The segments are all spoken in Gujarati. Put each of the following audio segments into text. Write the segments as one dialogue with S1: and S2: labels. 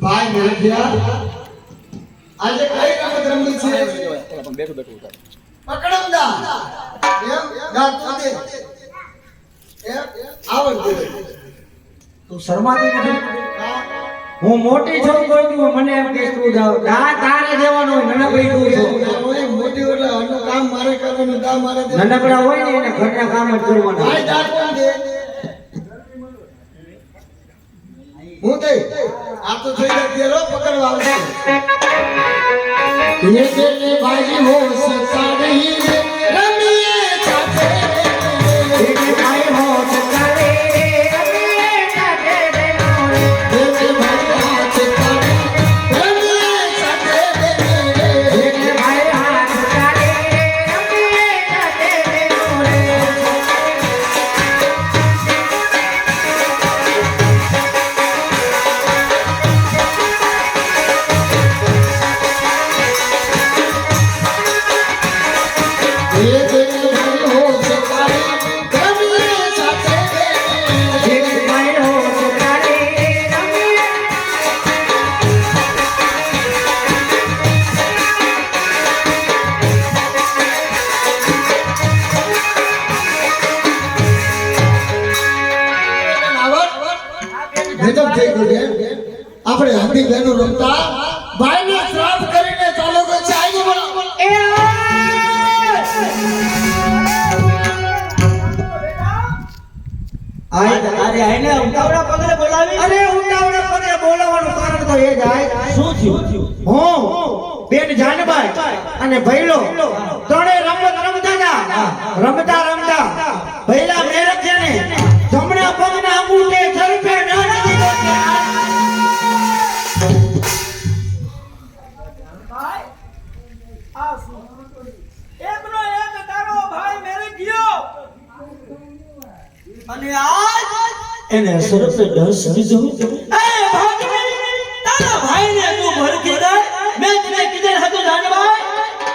S1: ભાઈ મેરઠિયા આજે કઈ રમત રમવી છે?
S2: બેઠું બેઠું ઉતાર.
S1: પકડમદા એમ ગાતું દે એમ આવડ દે.
S3: તું શરમાતી નથી? હું મોટી છું તો તું મને એમ કે તું જાવ ના તારે દેવાનો હોય નનકડી તું છો
S1: ઓય મોટી એટલે અનું કામ મારે કરવાનું કામ મારે દે.
S3: નનકડા હોય ને એને ઘરના કામ જ કરવાના
S1: ભાઈ ગાતું દે હું દે આ તો થઈ જાય તેરો પકડવા આવશે. ये तेरे भाई हो सकता नहीं रे रमिए चाचे तेरे भाई हो सकता रे रमिए चाचे रे तेरे भाई हाथ सकता रे रमिए चाचे रे तेरे भाई हाथ सकता रे रमिए चाचे रे ये तेरे भाई हो सकता रे रमिए चाचे रे तेरे भाई हो सकता रे रमिए ગજબ થઈ ગયું છે. આપણે હાથી બહેનો રમતા ભાઈને શ્રાપ કરીને ચાલો ગયો છે. આવી બોલો
S3: અરે આઈને ઉતાવળા પગલે બોલાવી અરે ઉતાવળા પગલે બોલાવવાનું કારણ તો એ જ આય શું થયું હું બેન જાનબાઈ અને ભૈલો ત્રણે રમત રમતા ભૈલા મેરક છે ને જમણા પગના અંગૂઠે ઝડપે નાખી દીધો છે.
S4: એકનો એક તારો ભાઈ મેરે ગયો અને આજ
S3: એને સરસ દસ કીધું
S4: એ ભાગી તારા ભાઈને તું ભરકી દે. મેં તને કીધું હતું જાનભાઈ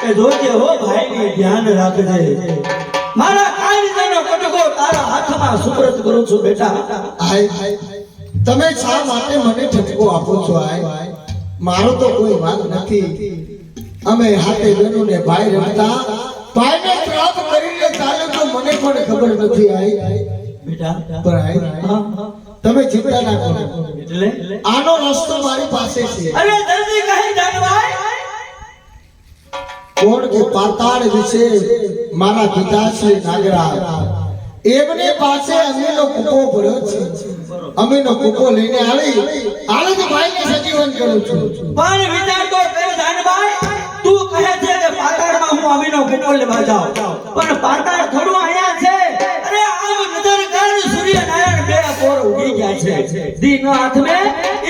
S3: કે જોજે હો ભાઈની ધ્યાન રાખજે.
S4: મારા કાયદાનો કટકો તારા હાથમાં સુપ્રત કરું છું બેટા.
S1: આય તમે શા માટે મને ઠપકો આપો છો? આય મારો તો કોઈ વાંક નથી. અમે હાથે બહેનોને ભાઈ રમતા ભાઈને શ્રાપ કરીને ચાલે તો મને પણ ખબર નથી. આય
S3: બેટા
S1: પણ આય તમે ચિંતા ના કરો.
S3: એટલે
S1: આનો રસ્તો મારી પાસે છે.
S4: અરે જલ્દી કહી જાનભાઈ.
S1: કોણ કે પાતાળ વિશે મારા પિતાશ્રી નાગરા એમને પાસે અમીનો કૂપો ભર્યો છે. અમીનો કૂપો લઈને આવી હાલ જ ભાઈને સજીવન કરું છું.
S4: પણ વિચાર તો કર જાનભાઈ. તું કહે છે કે પાતાળમાં હું અમીનો કૂપો લેવા જાઉં પણ પાતાળ થોડું અહીંયા છે. અરે આમ નજર કર સૂર્યનારાયણ બે પોર ઉગી ગયા છે દીનો હાથ મે.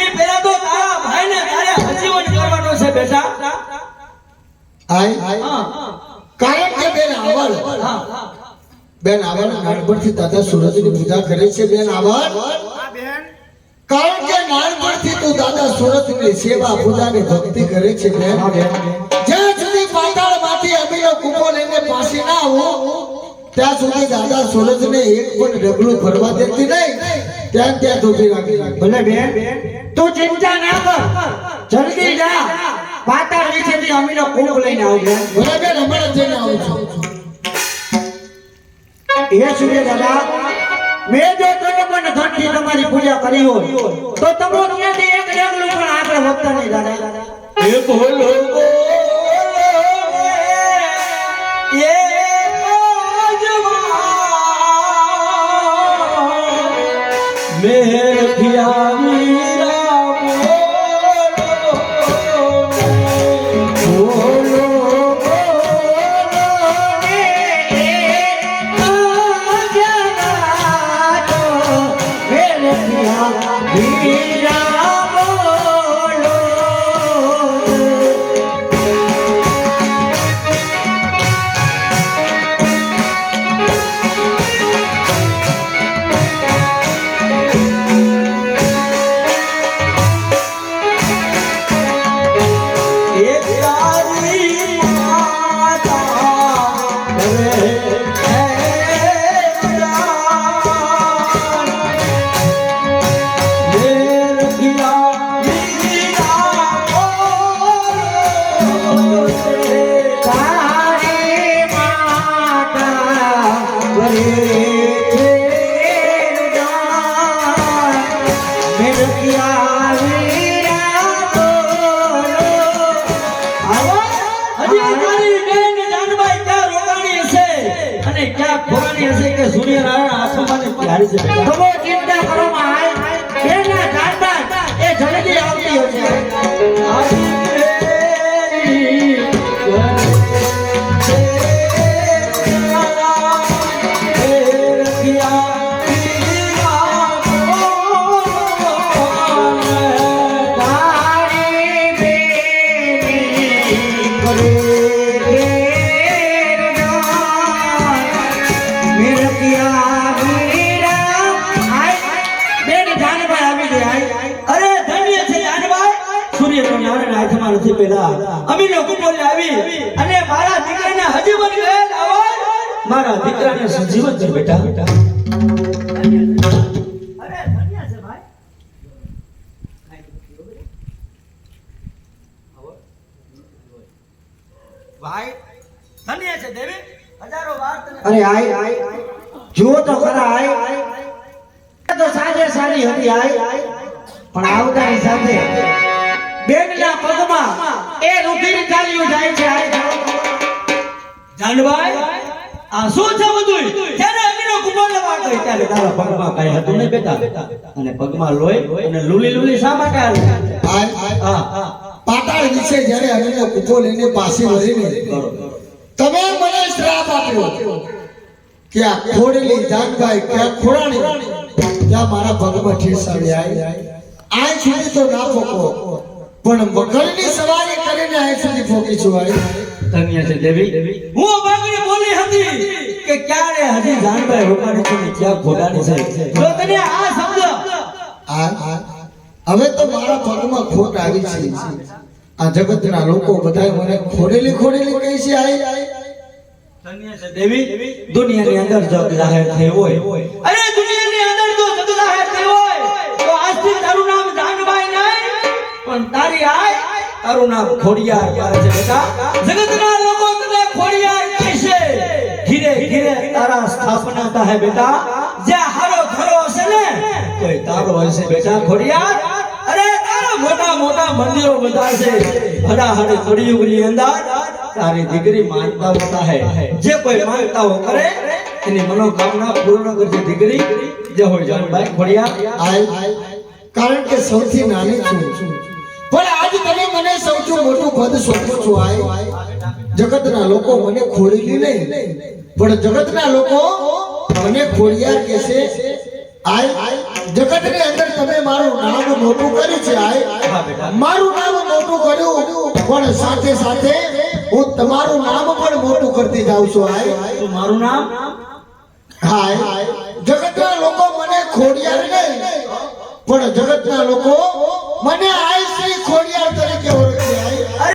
S4: એ પેલા તો તારા ભાઈને તારે આજીવન કરવાનો છે બેટા.
S1: આય કારણ કે બેન આવડ નાનપણથી દાદા સુરજની પૂજા કરે છે. બેન આવડ કારણ કે નાનપણથી તું દાદા સુરજની સેવા પૂજા ને ભક્તિ કરે છે. બેન જ્યાં સુધી પાતાળમાંથી અમીનો કૂપો લઈને પાછી ના આવું ત્યાં સુધી દાદા સુરજને એક પણ ડગલું ભરવા દેતી નહીં. ત્યાં ધોબી રાખી.
S3: ભલે બેન તું ચિંતા ના કર જલ્દી જા પાતાળ વિશેથી અમીનો કૂપ લઈને આવજે.
S1: ભલે બેન હમણાં જ જઈને આવું છું.
S3: હે સૂર્ય દાદા મેં જો તમે પણ ધનથી તમારી પૂજા કરી હોય તો તમે ત્યાંથી એક ડગલું પણ આગળ વધતા નહીં દાદા.
S4: એ બોલો એ મેર પિયા મીરા બોલો
S3: રખિયા વીરા બોલો આવો
S4: હજી તારી બેન જાનબાઈ ક્યાં રોકાણી હશે અને ક્યાં ખોરાણી હશે કે સૂર્યનારાયણ આસમાને પ્યારી છે બેટા.
S3: તમે ચિંતા કરો માં બેના જાનબા એ જલ્દી આવતી હશે
S4: અરે ધન્ય છે જાનબાઈ સૂર્યનારાયણ હાથમાં નથી પેલા અમીનો કુંભોલે આવી અને મારા દીકરાને હજીવન ગયેલ આવાજ મારા દીકરાને સજીવન કર બેટા. અરે ધન્ય છે ભાઈ. ભાઈ ધન્ય છે દેવી હજારો વાર તને
S3: અરે આય જુઓ તો ખરા આય તો સાજે સારી હતી આય પણ આવતાની સાથે બેનના પગમાં એ રુધિર ચાલ્યું જાય છે આય
S4: જાનબાઈ આ શું છે બધું ત્યારે અમીનો કુંભોલે વાત થઈ ત્યારે તારા પગમાં કાંઈ હતું નહીં બેટા અને પગમાં લોહી અને લુલી લુલી શા માટે આવી હા
S1: પાતાળ વિશે જ્યારે અમીનો કૂપો લઈને પાછી વળીને તમે મને શ્રાપ આપ્યો કે આ ખોડેલી જાનબાઈ કે આ ખોરાણી ત્યાં મારા પગમાં ઠેસ આવી આ સુધી તો ના પોકો પણ મગરની સવારી કરીને આ સુધી પોકીશું આઈ
S4: ધન્ય છે દેવી હું બાગડી બોલી હતી કે ક્યારે હજી જાનબાઈ રોકાણી છે ને ક્યાં ખોડાણી છે જો તને આ શબ્દ
S1: હવે તો મારા પગમાં ખોટ આવી છે આ જગતના લોકો બધાય મને ખોડેલી ખોડેલી કહે છે આઈ
S4: ધન્ય છે દેવી દુનિયાની અંદર જગ જાહેર થઈ હોય અરે દુનિયાની અંદર જો જગ જાહેર થઈ હોય તો આજથી તારું નામ જાનબાઈ નહીં પણ તારી આય તારું નામ ખોડિયાર પાડે છે બેટા જગતના લોકો તને ખોડિયાર કહેશે ધીરે ધીરે તારા સ્થાપના થાય બેટા જે હારો ધરો હશે ને તોય તારો હશે બેટા ખોડિયાર અરે તારા મોટા મોટા મંદિરો બંધાશે હડાહડ કળિયુગની અંદર તારી દીકરી માનતા હોતા હે જે કોઈ માનતાઓ કરે એની મનોકામના પૂર્ણ કરશે દીકરી જે હોય જાનબાઈ ખોડિયાર
S1: આઈ કારણ કે સૌથી નાની છું પણ આજ તમે મને સૌથી મોટું પદ સોંપો છો આઈ જગતના લોકો મને ખોડેલી નહીં પણ જગતના લોકો મને ખોડિયાર કહેશે આઈ જગતની અંદર તમે મારું નામ મોટું કર્યું છે આઈ મારું નામ મોટું કર્યું પણ સાથે સાથે હું તમારું નામ પણ મોટું કરતી જાઉં છું આઈ
S4: તો મારું નામ
S1: હાય જગતના લોકો મને ખોડિયાર નહીં પણ જગતના લોકો મને આઈ શ્રી